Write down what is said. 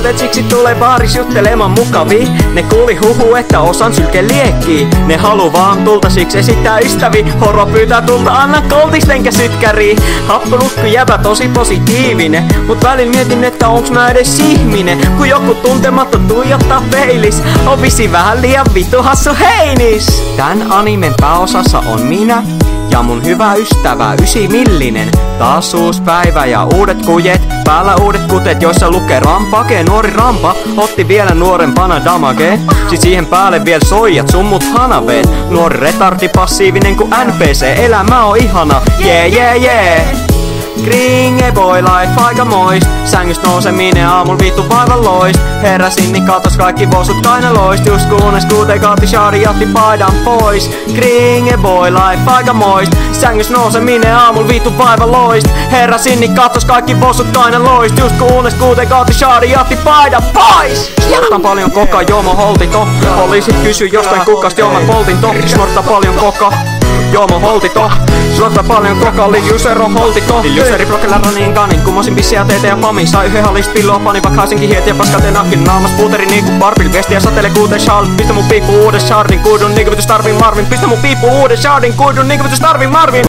tytöt siksi tulee baaris juttelemaan mukavi. Ne kuuli huhu, että osan sylke liekkii. Ne halu vaan tulta, siksi esittää ystävi. Horo pyytää tulta, anna koltis enkä sytkäri. Happulukku jäbä tosi positiivinen, mut välillä mietin, että onks mä edes ihminen. Kun joku tuntematta tuijottaa peilis, on visi vähän liian vittu hassu heinis. Tän animen pääosassa on minä ja mun hyvä ystävä 9-millinen. Taas uusi päivä ja uudet kujet, päällä uudet kutet, joissa lukee rampake. Nuori rampa otti vielä nuorempana damage. Sit siihen päälle vielä soijat, summut hanaveet. Nuori retardi passiivinen ku NPC, elämä on ihana, yeah. Kringe boy life aika moist. Sängyst nouseminen aamulla vittu vaivan loist. Heräsin niin katos kaikki vosut kainaloist. Just kunnes kuuteen kaatti shari jätti paidan pois. Kringe boy life aika moist. Sängyst nouseminen aamulla vittu vaivan loist. Heräsin niin katos kaikki vosut kainaloist. Just kunnes kuuteen kaatti shari jätti paidan pois. Snorttan paljon koka, joomo holtito. Poliisit kysy jostain kukasta, joo mä poltin to. Snorttan paljon koka, joomo holtito. Snorttaa paljon koka, liljusero holtito. Liljuseri brokella raniin kanin, kumosin pissiä teitä ja pami. Sai yhden hallista pilloa, panin vaikka haisinkin hiet ja paskateen nakin. Naamas puuteri niinku barbil, viestiä satele kuuteen shal. Pistä mun piippu uuden shardin kuidun, niinku vitus tarvin Marvin. Pistä mun piippu uuden shardin kuidun, niinku vitus tarvin Marvin.